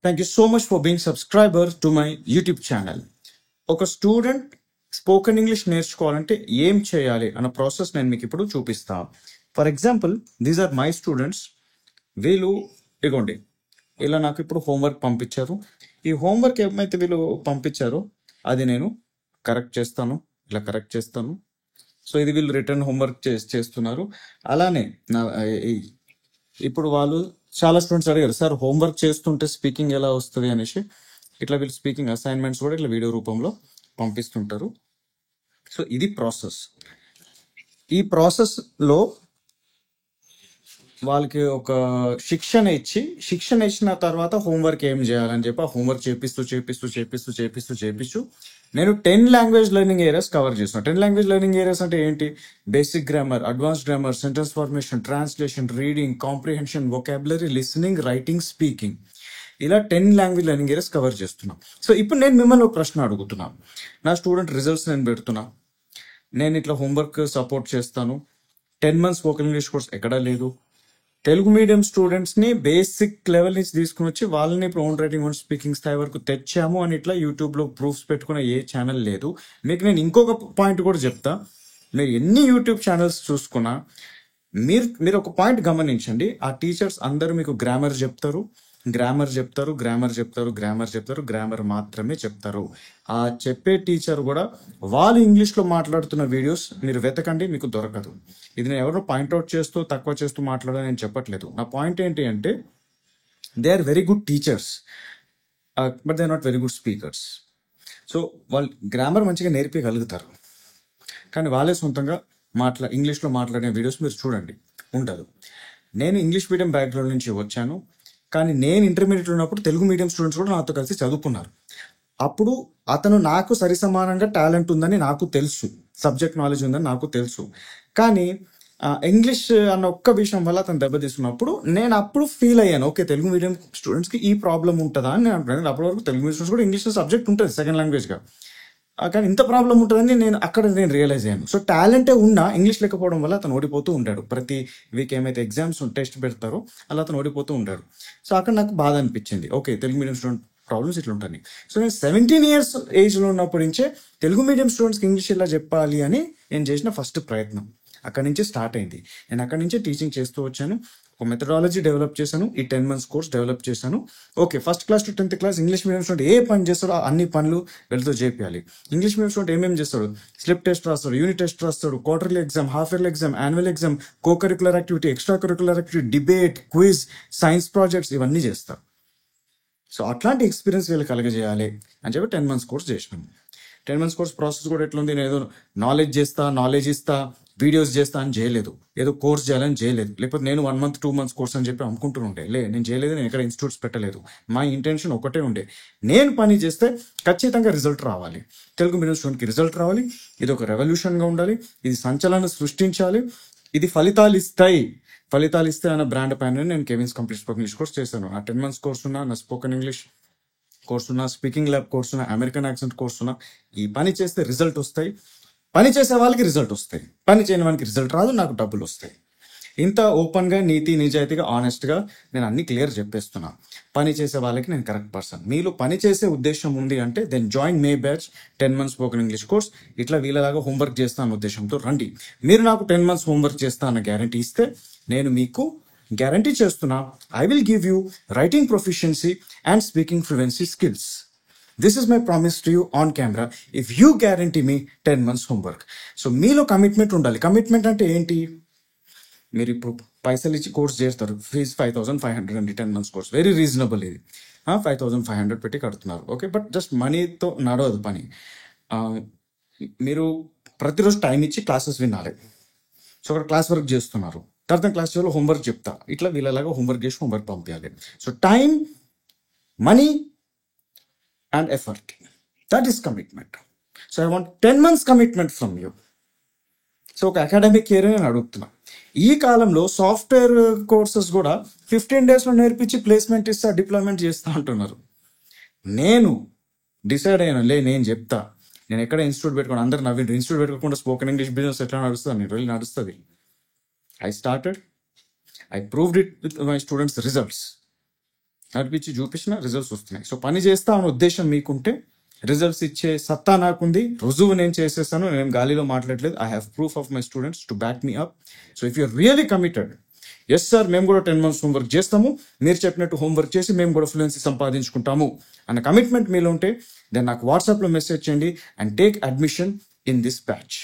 Thank you so much for being subscriber to my YouTube channel. ఒక student spoken English నేర్చుకోవాలంటే ఏం చేయాలి అన్న ప్రాసెస్ నేను మీకు ఇప్పుడు చూపిస్తా. For example, these are my students. వీళ్ళు ఇగోండి, ఇలా నాకు ఇప్పుడు హోంవర్క్ పంపించారు. ఈ హోంవర్క్ ఏమైతే వీళ్ళు పంపించారో అది నేను కరెక్ట్ చేస్తాను, ఇలా కరెక్ట్ చేస్తాను. సో ఇది వీళ్ళు రిటర్న్ హోంవర్క్ చేస్తున్నారు. అలానే ఇప్పుడు వాళ్ళు చాలా స్టూడెంట్స్ అడిగారు, సార్ హోంవర్క్ చేస్తుంటే స్పీకింగ్ ఎలా వస్తుంది అనేసి. ఇట్లా వీళ్ళు స్పీకింగ్ అసైన్మెంట్స్ కూడా ఇట్లా వీడియో రూపంలో పంపిస్తుంటారు. సో ఇది ప్రాసెస్. ఈ ప్రాసెస్లో వాళ్ళకి ఒక శిక్షణ ఇచ్చిన తర్వాత హోంవర్క్ ఏం చేయాలని చెప్పి ఆ హోంవర్క్ చేపిస్తూ నేను 10 లాంగ్వేజ్ లెర్నింగ్ ఏరియాస్ కవర్ చేస్తున్నాను. 10 లాంగ్వేజ్ లెర్నింగ్ ఏరియాస్ అంటే ఏంటి? Basic grammar, advance grammar, sentence formation, translation, reading, comprehension, vocabulary, listening, writing, speaking, ఇలా 10 లాంగ్వేజ్ లెర్నింగ్ ఏరియాస్ కవర్ చేస్తున్నాం. సో ఇప్పుడు నేను మిమ్మల్ని ఒక ప్రశ్న అడుగుతున్నాను. నా స్టూడెంట్ రిజల్ట్స్ నేను పెడుతున్నా, నేను ఇట్లా హోంవర్క్ సపోర్ట్ చేస్తాను. 10 మంత్స్ స్పోకెన్ ఇంగ్లీష్ కోర్స్ ఎక్కడా లేదు. తెలుగు మీడియం స్టూడెంట్స్ ని బేసిక్ లెవెల్ నుంచి తీసుకుని వచ్చి వాళ్ళని ఇప్పుడు ఓన్ రైటింగ్ ఓన్ స్పీకింగ్ స్థాయి వరకు తెచ్చాము అని ఇట్లా యూట్యూబ్ లో ప్రూఫ్స్ పెట్టుకున్న ఏ ఛానల్ లేదు. మీకు నేను ఇంకొక పాయింట్ కూడా చెప్తా. మీరు ఎన్ని యూట్యూబ్ ఛానల్స్ చూసుకున్నా మీరు ఒక పాయింట్ గమనించండి. ఆ టీచర్స్ అందరూ మీకు గ్రామర్ మాత్రమే చెప్తారు. ఆ చెప్పే టీచర్ కూడా వాళ్ళు ఇంగ్లీష్ లో మాట్లాడుతున్న వీడియోస్ మీరు వెతకండి, మీకు దొరకదు. ఇది నేను ఎవరో పాయింట్అవుట్ చేస్తూ తక్కువ చేస్తూ మాట్లాడాలని నేను చెప్పట్లేదు. నా పాయింట్ ఏంటి అంటే, they are very good teachers but they are not very good speakers. So వాళ్ళు గ్రామర్ మంచిగా నేర్పించగలుగుతారు, కానీ వాళ్ళే సొంతంగా ఇంగ్లీష్లో మాట్లాడే వీడియోస్ మీరు చూడండి, ఉండదు. నేను ఇంగ్లీష్ మీడియం బ్యాక్గ్రౌండ్ నుంచి వచ్చాను, కానీ నేను ఇంటర్మీడియట్ ఉన్నప్పుడు తెలుగు మీడియం స్టూడెంట్స్ కూడా నాతో కలిసి చదువుకున్నారు. అప్పుడు అతను నాకు సరిసమానంగా టాలెంట్ ఉందని నాకు తెలుసు, సబ్జెక్ట్ నాలెడ్జ్ ఉందని నాకు తెలుసు. కానీ ఇంగ్లీష్ అన్న ఒక్క విషయం వల్ల అతను దెబ్బతీస్తున్నప్పుడు నేను అప్పుడు ఫీల్ అయ్యాను, ఓకే తెలుగు మీడియం స్టూడెంట్స్కి ఈ ప్రాబ్లం ఉంటుందా అని నేను అనుకున్నాను. అప్పటి వరకు తెలుగు మీడియం స్టూడెంట్స్ కూడా ఇంగ్లీష్ సబ్జెక్ట్ ఉంటుంది సెకండ్ లాంగ్వేజ్గా, కానీ ఇంత ప్రాబ్లం ఉంటుందని నేను రియలైజ్ అయ్యాను. సో టాలెంటే ఉన్నా ఇంగ్లీష్ లేకపోవడం వల్ల అతను ఓడిపోతూ ఉంటాడు. ప్రతి వీక్ ఏమైతే ఎగ్జామ్స్ టెస్ట్ పెడతారో అలా అతను ఓడిపోతూ ఉంటాడు. సో అక్కడ నాకు బాధ అనిపించింది, okay Telugu medium student problems ఇట్లా ఉంటాయి. సో నేను 17 years ఏజ్లో ఉన్నప్పటి నుంచే తెలుగు మీడియం స్టూడెంట్స్కి ఇంగ్లీష్ ఇలా చెప్పాలి అని నేను చేసిన ఫస్ట్ ప్రయత్నం అక్కడి నుంచే స్టార్ట్ అయింది. నేను అక్కడి నుంచే టీచింగ్ చేస్తూ వచ్చాను. ఒక మెథడాలజీ డెవలప్ చేశాను, ఈ 10 months కోర్స్ డెవలప్ చేశాను. Okay, first class to 10th class English medium student ఏ పని చేస్తాడో అన్ని పనులు వెళ్తూ చేయాలి. ఇంగ్లీష్ మీడియం స్టూడెంట్ ఏమేమి చేస్తాడు? స్లిప్ టెస్ట్ రాస్తాడు, యూనిట్ టెస్ట్ రాస్తాడు, quarterly exam, half yearly exam, annual exam, co curricular activity, extra curricular activity, debate, quiz, science projects ఇవన్నీ చేస్తారు. సో అట్లాంటి ఎక్స్పీరియన్స్ వీళ్ళు కలగజేయాలి అని చెప్పి 10 months కోర్స్ చేసినాను. 10 months కోర్స్ ప్రాసెస్ కూడా ఎట్లుంది, నేను ఏదో నాలెడ్జ్ ఇస్తా, వీడియోస్ చేస్తా అని చేయలేదు, ఏదో కోర్స్ చేయాలని చేయలేదు. లేకపోతే నేను 1 month 2 months కోర్స్ అని చెప్పి అనుకుంటుండే, నేను చేయలేదు. నేను ఎక్కడ ఇన్స్టిట్యూట్స్ పెట్టలేదు. మా ఇంటెన్షన్ ఒకటే ఉండే, నేను పని చేస్తే ఖచ్చితంగా రిజల్ట్ రావాలి, తెలుగు మీడియం స్టూడెంట్కి రిజల్ట్ రావాలి, ఇది ఒక రెవల్యూషన్గా ఉండాలి, ఇది సంచలనం సృష్టించాలి, ఇది ఫలితాలు ఇస్తాయి అన్న బ్రాండ్ పైన నేను Kevin's complete spoken English course చేశాను. నా 10 months కోర్స్ ఉన్నా, నా స్పోకెన్ ఇంగ్లీష్ కోర్స్ ఉన్నా, స్పీకింగ్ ల్యాబ్ కోర్స్ ఉన్నా, అమెరికన్ యాక్సెంట్ కోర్స్ ఉన్నా. ఈ పని చేస్తే రిజల్ట్ వస్తాయి, పని చేసే వాళ్ళకి రిజల్ట్ వస్తాయి, పని చేయని వానికి రిజల్ట్ రాదు, నాకు డబ్బులు వస్తాయి. ఇంత ఓపెన్గా, నీతి నిజాయితీగా, ఆనెస్ట్గా నేను అన్ని క్లియర్ చెప్పేస్తున్నా. పని చేసే వాళ్ళకి నేను కరెక్ట్ పర్సన్. మీలో పని చేసే ఉద్దేశం ఉంది అంటే then join May batch 10 months spoken English course. ఇట్లా వీళ్ళలాగా హోంవర్క్ చేస్తా అన్న ఉద్దేశంతో రండి. మీరు నాకు 10 months హోంవర్క్ చేస్తా అన్న గ్యారంటీ ఇస్తే నేను మీకు గ్యారంటీ చేస్తున్నా, I will give you writing proficiency and speaking fluency skills. This is my promise to you on camera if you guarantee me 10 months homework. So మీలో కమిట్మెంట్ ఉండాలి. కమిట్మెంట్ అంటే ఏంటి? మీరు ఇప్పుడు పైసలు ఇచ్చి కోర్స్ చేస్తారు, ఫీజ్ 5,500 అండి. 10 months కోర్స్ వెరీ రీజనబుల్. ఇది 5,500 పెట్టి కడుతున్నారు, ఓకే. బట్ జస్ట్ మనీతో నడవదు పని. మీరు ప్రతిరోజు టైం ఇచ్చి క్లాసెస్ వినాలి. సో అక్కడ క్లాస్ వర్క్ చేస్తున్నారు, తర్వాత క్లాస్ హోంవర్క్ చెప్తా, ఇట్లా వీళ్ళలాగా హోంవర్క్ చేసి హోంవర్క్ పంపించాలి. So time, money and effort, that is commitment. So I want 10 months commitment from you. So ఒక అకాడమిక్ ఇయర్ నేను అడుగుతున్నా. ఈ కాలంలో సాఫ్ట్వేర్ కోర్సెస్ కూడా 15 daysలో నేర్పించి ప్లేస్మెంట్ ఇస్తా, డిప్లాయ్మెంట్ చేస్తా అంటున్నారు. నేను డిసైడ్ అయ్యాను, నేను చెప్తా. నేను ఎక్కడ ఇన్స్టిట్యూట్ పెట్టుకోండి, అందరు నవ్విండ్రు, ఇన్స్టిట్యూట్ పెట్టుకోకుండా స్పోకెన్ ఇంగ్లీష్ బిజినెస్ ఎట్లా నడుస్తుంది? నేను వెళ్ళి నడుస్తుంది. I started, I proved it with my students' results. నడిపించి చూపించిన రిజల్ట్స్ వస్తున్నాయి. సో పని చేస్తా అనే ఉద్దేశం మీకుంటే రిజల్ట్స్ ఇచ్చే సత్తా నాకుంది, రుజువు నేను చేసేసాను, నేను గాలిలో మాట్లాడలేదు. I have proof of my students to back me up. So if your really committed, yes sir మేము కూడా 10 months హోంవర్క్ చేస్తాము, మీరు చెప్పినట్టు హోంవర్క్ చేసి మేము కూడా ఫ్లూయెన్సీ సంపాదించుకుంటాము అన్న కమిట్మెంట్ మీలో ఉంటే దెన్ నాకు వాట్సాప్లో మెసేజ్ చేయండి and take admission in this batch.